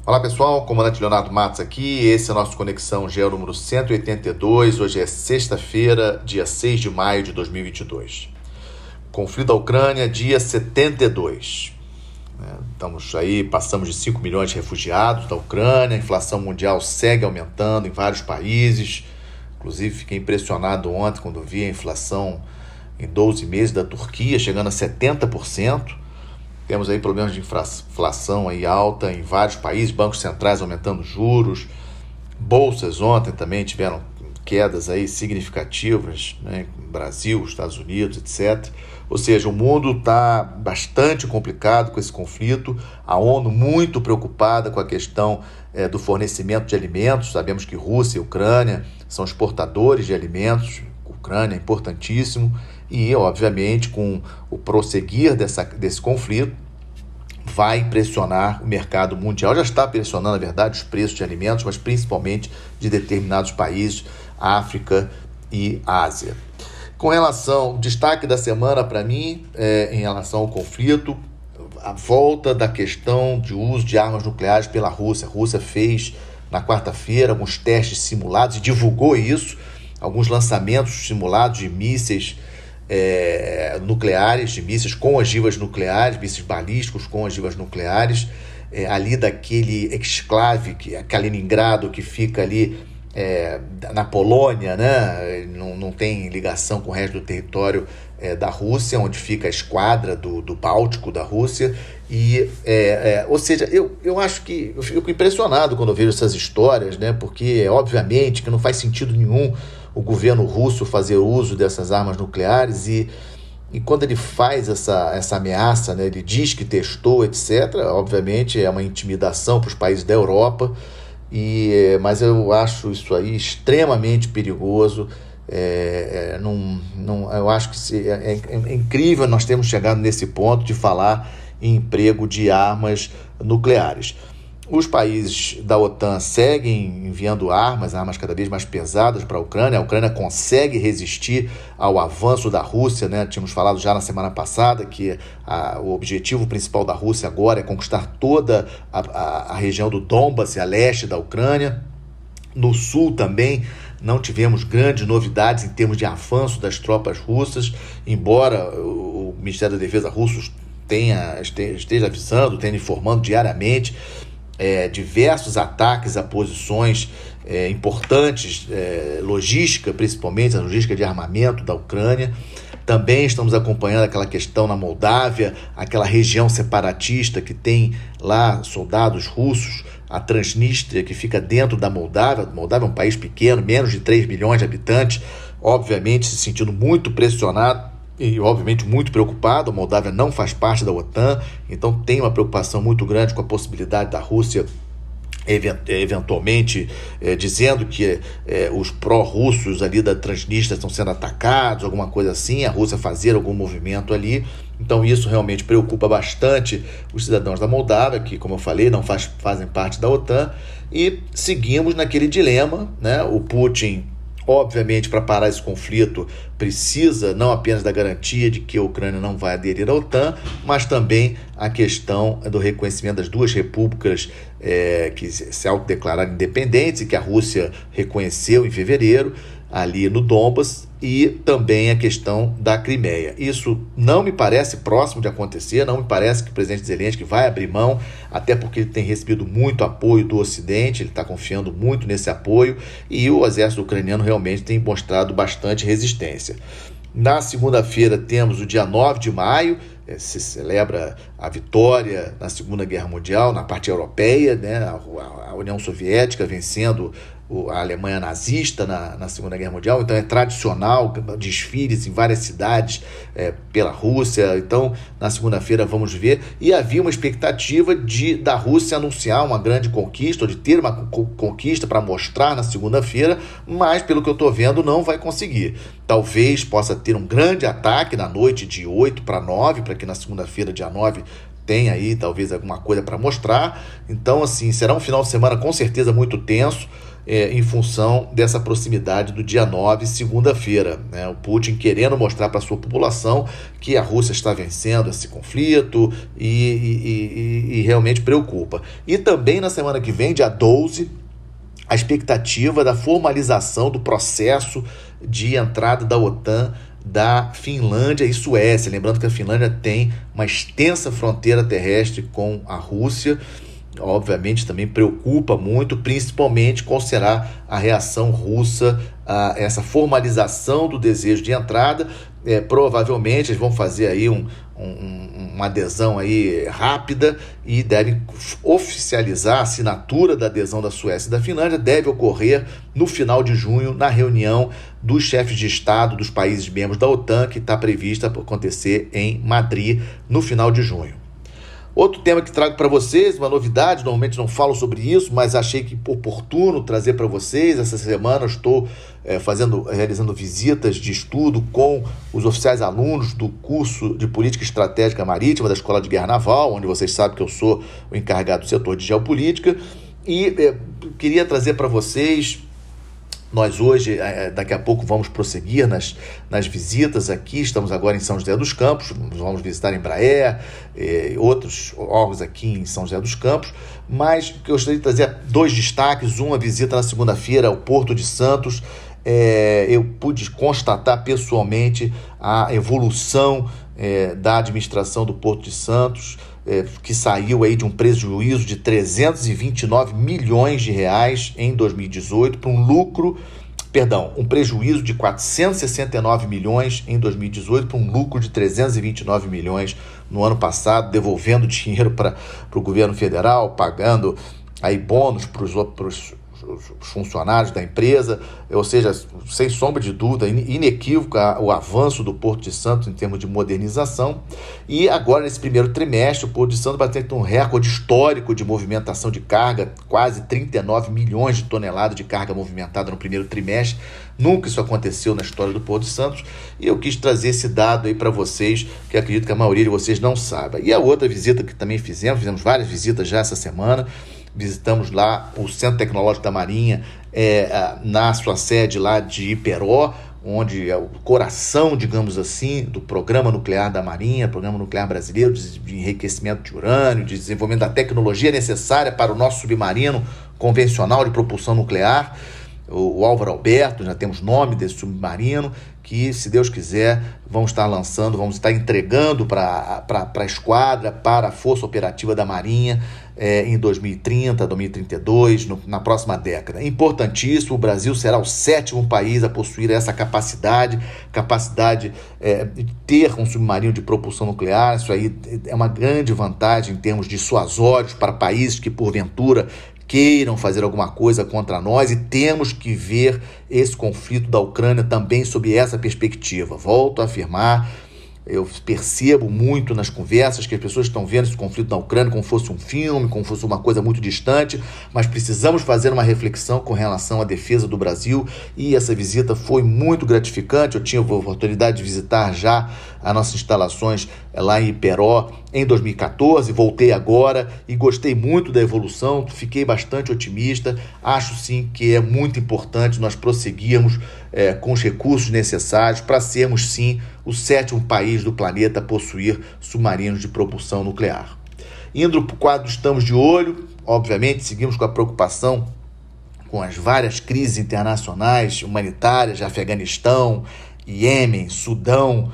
Olá pessoal, comandante Leonardo Matos aqui, esse é o nosso Conexão GE número 182, hoje é sexta-feira, dia 6 de maio de 2022. Conflito da Ucrânia, dia 72. Estamos aí, passamos de 5 milhões de refugiados da Ucrânia, a inflação mundial segue aumentando em vários países, inclusive fiquei impressionado ontem quando vi a inflação em 12 meses da Turquia, chegando a 70%. Temos aí problemas de inflação aí alta em vários países, bancos centrais aumentando juros, bolsas ontem também tiveram quedas aí significativas, né, Brasil, Estados Unidos, etc. Ou seja, o mundo está bastante complicado com esse conflito, a ONU muito preocupada com a questão do fornecimento de alimentos. Sabemos que Rússia e Ucrânia são exportadores de alimentos, Ucrânia é importantíssimo, e obviamente com o prosseguir desse conflito vai pressionar o mercado mundial, já está pressionando, na verdade, os preços de alimentos, mas principalmente de determinados países, África e Ásia. Com relação ao destaque da semana para mim, em relação ao conflito, a volta da questão de uso de armas nucleares pela Rússia. A Rússia fez na quarta-feira alguns testes simulados e divulgou isso, alguns lançamentos simulados de mísseis nucleares, de mísseis com ogivas nucleares, mísseis balísticos com ogivas nucleares, ali daquele exclave, que é Kaliningrado, que fica ali na Polônia, né? Não tem ligação com o resto do território da Rússia, onde fica a esquadra do Báltico da Rússia. E, ou seja, eu acho que eu fico impressionado quando eu vejo essas histórias, né? Porque obviamente que não faz sentido nenhum o governo russo fazer uso dessas armas nucleares e quando ele faz essa ameaça, né, ele diz que testou, etc., obviamente é uma intimidação para os países da Europa, mas eu acho isso aí extremamente perigoso. Eu acho que é incrível nós termos chegado nesse ponto de falar em emprego de armas nucleares. Os países da OTAN seguem enviando armas cada vez mais pesadas para a Ucrânia. A Ucrânia consegue resistir ao avanço da Rússia, né? Tínhamos falado já na semana passada que o objetivo principal da Rússia agora é conquistar toda a região do Donbas e a leste da Ucrânia. No sul também não tivemos grandes novidades em termos de avanço das tropas russas, embora o Ministério da Defesa russo esteja avisando, tenha informando diariamente diversos ataques a posições importantes, logística, principalmente a logística de armamento da Ucrânia. Também estamos acompanhando aquela questão na Moldávia, aquela região separatista que tem lá soldados russos, a Transnistria, que fica dentro da Moldávia. A Moldávia é um país pequeno, menos de 3 milhões de habitantes, obviamente se sentindo muito pressionado e, obviamente, muito preocupado. A Moldávia não faz parte da OTAN, então tem uma preocupação muito grande com a possibilidade da Rússia eventualmente dizendo que os pró-russos ali da Transnistria estão sendo atacados, alguma coisa assim, a Rússia fazer algum movimento ali. Então isso realmente preocupa bastante os cidadãos da Moldávia, que, como eu falei, não fazem parte da OTAN, e seguimos naquele dilema, né? O Putin, obviamente, para parar esse conflito, precisa não apenas da garantia de que a Ucrânia não vai aderir à OTAN, mas também a questão do reconhecimento das duas repúblicas que se autodeclararam independentes e que a Rússia reconheceu em fevereiro, ali no Donbas, e também a questão da Crimeia. Isso não me parece próximo de acontecer, não me parece que o presidente Zelensky vai abrir mão, até porque ele tem recebido muito apoio do Ocidente, ele está confiando muito nesse apoio, e o exército ucraniano realmente tem mostrado bastante resistência. Na segunda-feira temos o dia 9 de maio, se celebra a vitória na Segunda Guerra Mundial, na parte europeia, né? A União Soviética vencendo a Alemanha nazista na Segunda Guerra Mundial. Então é tradicional desfiles em várias cidades pela Rússia. Então na segunda-feira vamos ver, e havia uma expectativa da Rússia anunciar uma grande conquista, ou de ter uma conquista para mostrar na segunda-feira, mas pelo que eu estou vendo não vai conseguir. Talvez possa ter um grande ataque na noite de 8 para 9, para que na segunda-feira, dia 9, tem aí talvez alguma coisa para mostrar. Então, assim, será um final de semana com certeza muito tenso. em função dessa proximidade do dia 9, segunda-feira, né? O Putin querendo mostrar para a sua população que a Rússia está vencendo esse conflito e realmente preocupa. E também na semana que vem, dia 12, a expectativa da formalização do processo de entrada da OTAN da Finlândia e Suécia. Lembrando que a Finlândia tem uma extensa fronteira terrestre com a Rússia. Obviamente também preocupa muito, principalmente qual será a reação russa a essa formalização do desejo de entrada. Provavelmente eles vão fazer aí uma adesão aí rápida e devem oficializar a assinatura da adesão da Suécia e da Finlândia. Deve ocorrer no final de junho, na reunião dos chefes de Estado dos países membros da OTAN, que está prevista para acontecer em Madrid no final de junho. Outro tema que trago para vocês, uma novidade, normalmente não falo sobre isso, mas achei que oportuno trazer para vocês. Essa semana eu estou realizando visitas de estudo com os oficiais alunos do curso de Política Estratégica Marítima da Escola de Guerra Naval, onde vocês sabem que eu sou o encarregado do setor de geopolítica, e queria trazer para vocês. Nós hoje, daqui a pouco, vamos prosseguir nas visitas aqui. Estamos agora em São José dos Campos, vamos visitar Embraer, outros órgãos aqui em São José dos Campos, mas eu gostaria de trazer dois destaques. Uma visita na segunda-feira ao Porto de Santos. Eu pude constatar pessoalmente a evolução da administração do Porto de Santos, que saiu aí de um prejuízo de 329 milhões de reais em 2018 para um prejuízo de 469 milhões em 2018 para um lucro de 329 milhões no ano passado, devolvendo dinheiro para o governo federal, pagando aí bônus para os funcionários da empresa, ou seja, sem sombra de dúvida, inequívoco o avanço do Porto de Santos em termos de modernização. E agora, nesse primeiro trimestre, o Porto de Santos vai ter um recorde histórico de movimentação de carga, quase 39 milhões de toneladas de carga movimentada no primeiro trimestre. Nunca isso aconteceu na história do Porto de Santos, e eu quis trazer esse dado aí para vocês, que acredito que a maioria de vocês não saiba. E a outra visita que também fizemos várias visitas já essa semana. Visitamos lá o Centro Tecnológico da Marinha, na sua sede lá de Iperó, onde é o coração, digamos assim, do programa nuclear da Marinha, programa nuclear brasileiro de enriquecimento de urânio, de desenvolvimento da tecnologia necessária para o nosso submarino convencional de propulsão nuclear. O Álvaro Alberto, já temos nome desse submarino, que, se Deus quiser, vamos estar entregando para a esquadra, para a Força Operativa da Marinha, em 2030, 2032, na próxima década. Importantíssimo, o Brasil será o 7º país a possuir essa capacidade de ter um submarino de propulsão nuclear. Isso aí é uma grande vantagem em termos dissuasórios para países que, porventura, queiram fazer alguma coisa contra nós, e temos que ver esse conflito da Ucrânia também sob essa perspectiva. Volto a afirmar, eu percebo muito nas conversas que as pessoas estão vendo esse conflito na Ucrânia como fosse um filme, como fosse uma coisa muito distante, mas precisamos fazer uma reflexão com relação à defesa do Brasil, e essa visita foi muito gratificante. Eu tive a oportunidade de visitar já as nossas instalações lá em Iperó em 2014, voltei agora e gostei muito da evolução, fiquei bastante otimista. Acho sim que é muito importante nós prosseguirmos com os recursos necessários para sermos sim o 7º país do planeta a possuir submarinos de propulsão nuclear. Indo para o quadro Estamos de Olho, obviamente seguimos com a preocupação com as várias crises internacionais humanitárias de Afeganistão, Iêmen, Sudão,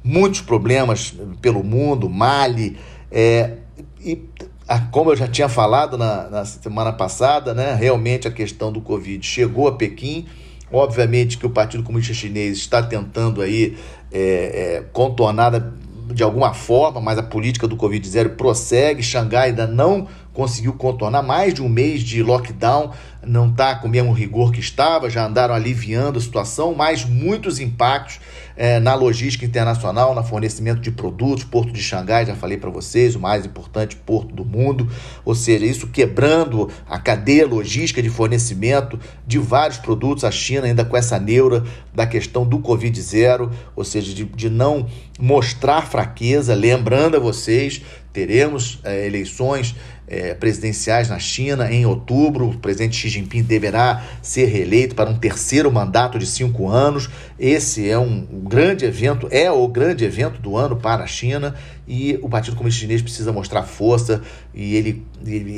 muitos problemas pelo mundo, Mali, como eu já tinha falado na semana passada, né, realmente a questão do Covid chegou a Pequim. Obviamente que o Partido Comunista Chinês está tentando aí contornar de alguma forma, mas a política do Covid-0 prossegue. Xangai ainda não conseguiu contornar, mais de um mês de lockdown, não está com o mesmo rigor que estava, já andaram aliviando a situação, mas muitos impactos na logística internacional, no fornecimento de produtos. Porto de Xangai, já falei para vocês, o mais importante porto do mundo, ou seja, isso quebrando a cadeia logística de fornecimento de vários produtos. A China ainda com essa neura da questão do Covid-0, ou seja, de não mostrar fraqueza. Lembrando a vocês Teremos eleições presidenciais na China em outubro. O presidente Xi Jinping deverá ser reeleito para um terceiro mandato de 5 anos. Esse é um grande evento, é o grande evento do ano para a China, e o Partido Comunista Chinês precisa mostrar força, e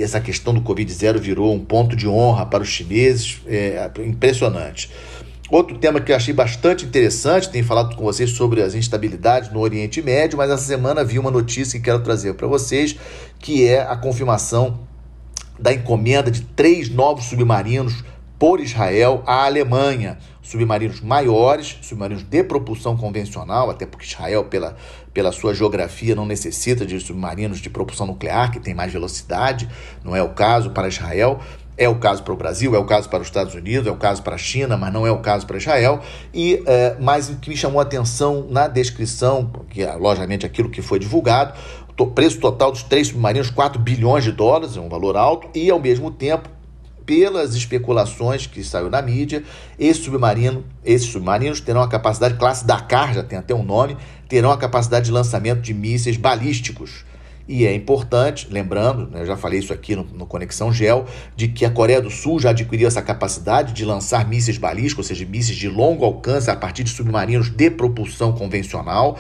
essa questão do Covid-0 virou um ponto de honra para os chineses, impressionante. Outro tema que eu achei bastante interessante, tenho falado com vocês sobre as instabilidades no Oriente Médio, mas essa semana vi uma notícia que quero trazer para vocês, que é a confirmação da encomenda de 3 novos submarinos por Israel à Alemanha. Submarinos maiores, submarinos de propulsão convencional, até porque Israel, pela sua geografia, não necessita de submarinos de propulsão nuclear, que tem mais velocidade, não é o caso para Israel. É o caso para o Brasil, é o caso para os Estados Unidos, é o caso para a China, mas não é o caso para Israel. Mas o que me chamou a atenção na descrição, que é logicamente aquilo que foi divulgado, o preço total dos 3 submarinos, $4 bilhões, é um valor alto, e ao mesmo tempo, pelas especulações que saiu na mídia, esses submarinos terão a capacidade, classe Dakar, já tem até um nome, terão a capacidade de lançamento de mísseis balísticos. E é importante, lembrando, eu já falei isso aqui no Conexão Gel, de que a Coreia do Sul já adquiriu essa capacidade de lançar mísseis balísticos, ou seja, mísseis de longo alcance a partir de submarinos de propulsão convencional.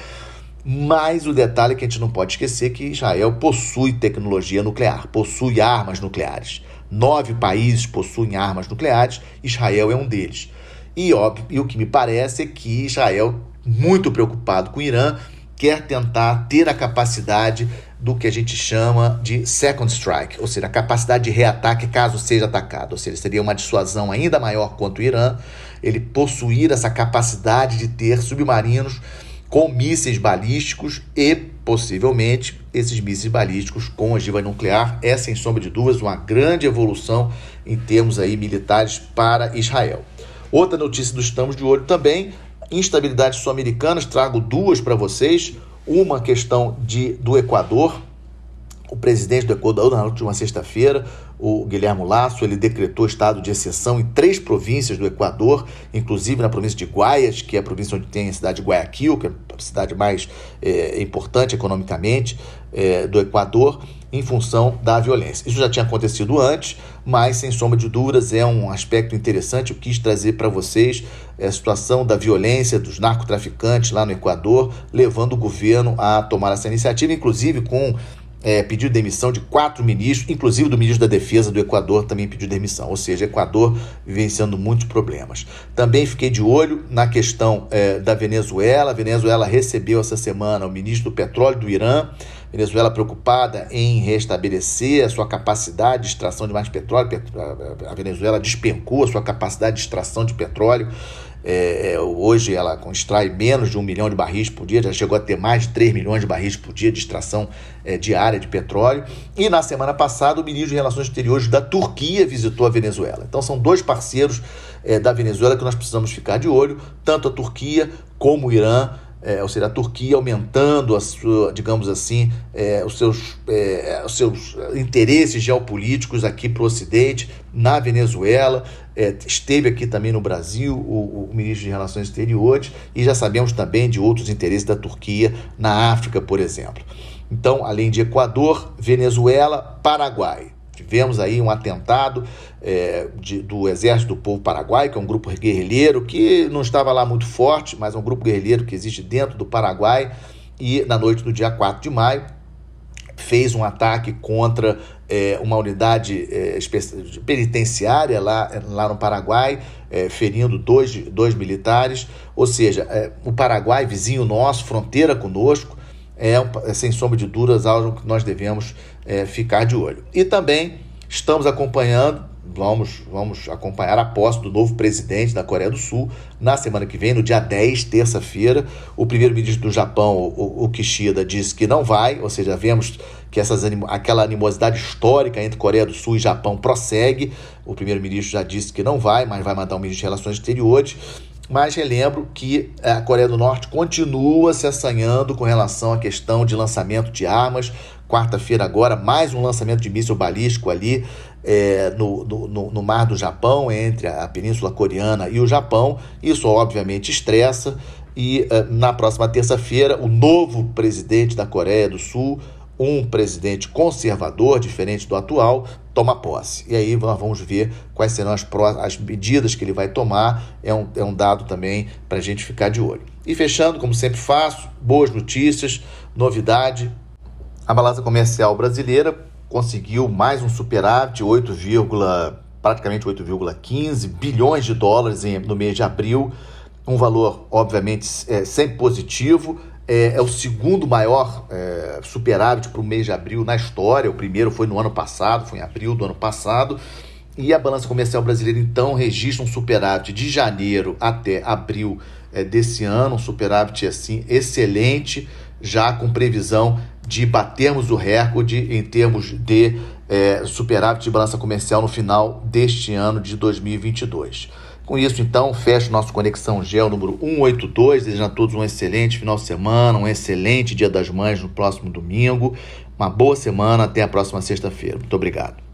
Mas o detalhe que a gente não pode esquecer é que Israel possui tecnologia nuclear, possui armas nucleares. 9 países possuem armas nucleares, Israel é um deles. E o que me parece é que Israel, muito preocupado com o Irã, quer tentar ter a capacidade do que a gente chama de second strike, ou seja, a capacidade de reataque caso seja atacado, ou seja, seria uma dissuasão ainda maior contra o Irã, ele possuir essa capacidade de ter submarinos com mísseis balísticos e, possivelmente, esses mísseis balísticos com ogiva nuclear. É, sem sombra de dúvidas, uma grande evolução em termos aí militares para Israel. Outra notícia do Estamos de Olho também, instabilidades sul-americanas, trago 2 para vocês. Uma questão do Equador. O presidente do Equador, na última sexta-feira, o Guilherme Lasso, ele decretou estado de exceção em 3 províncias do Equador, inclusive na província de Guayas, que é a província onde tem a cidade de Guayaquil, que é a cidade mais importante economicamente do Equador, em função da violência. Isso já tinha acontecido antes, mas, sem sombra de dúvidas, é um aspecto interessante. Eu quis trazer para vocês a situação da violência dos narcotraficantes lá no Equador, levando o governo a tomar essa iniciativa, inclusive com pediu demissão de 4 ministros, inclusive do ministro da Defesa do Equador também pediu demissão, ou seja, Equador vivenciando muitos problemas. Também fiquei de olho na questão da Venezuela. A Venezuela recebeu essa semana o ministro do Petróleo do Irã. Venezuela preocupada em restabelecer a sua capacidade de extração de mais petróleo. A Venezuela despencou a sua capacidade de extração de petróleo. Hoje ela extrai menos de 1 milhão de barris por dia, já chegou a ter mais de 3 milhões de barris por dia de extração diária de petróleo. E na semana passada o ministro de Relações Exteriores da Turquia visitou a Venezuela. Então são 2 parceiros da Venezuela que nós precisamos ficar de olho, tanto a Turquia como o Irã. Ou seja, a Turquia aumentando a sua, digamos assim, os seus interesses geopolíticos aqui para o Ocidente, na Venezuela. Esteve aqui também no Brasil o ministro de Relações Exteriores, e já sabemos também de outros interesses da Turquia na África, por exemplo. Então, além de Equador, Venezuela, Paraguai. Tivemos aí um atentado do Exército do Povo Paraguai, que é um grupo guerrilheiro que não estava lá muito forte, mas é um grupo guerrilheiro que existe dentro do Paraguai, e na noite do dia 4 de maio fez um ataque contra uma unidade penitenciária lá no Paraguai, ferindo dois militares. Ou seja, o Paraguai, vizinho nosso, fronteira conosco, sem sombra de dúvidas, algo que nós devemos ficar de olho. E também estamos acompanhando, vamos acompanhar a posse do novo presidente da Coreia do Sul na semana que vem, no dia 10, terça-feira. O primeiro-ministro do Japão, o Kishida, disse que não vai, ou seja, vemos que aquela animosidade histórica entre Coreia do Sul e Japão prossegue. O primeiro-ministro já disse que não vai, mas vai mandar um ministro de Relações Exteriores. Mas relembro que a Coreia do Norte continua se assanhando com relação à questão de lançamento de armas. Quarta-feira agora, mais um lançamento de míssil balístico ali no mar do Japão, entre a Península Coreana e o Japão. Isso obviamente estressa, e na próxima terça-feira o novo presidente da Coreia do Sul, um presidente conservador, diferente do atual, toma posse. E aí nós vamos ver quais serão as medidas que ele vai tomar. É um dado também para a gente ficar de olho. E fechando, como sempre faço, boas notícias, novidade. A balança comercial brasileira conseguiu mais um superávit, praticamente 8,15 bilhões de dólares no mês de abril. Um valor, obviamente, sempre positivo. É o segundo maior superávit para o mês de abril na história. O primeiro foi no ano passado, foi em abril do ano passado. E a balança comercial brasileira, então, registra um superávit de janeiro até abril desse ano. Um superávit, assim, excelente, já com previsão de batermos o recorde em termos de superávit de balança comercial no final deste ano de 2022. Com isso, então, fecho nosso Conexão GEO número 182, desejando a todos um excelente final de semana, um excelente Dia das Mães no próximo domingo, uma boa semana, até a próxima sexta-feira. Muito obrigado.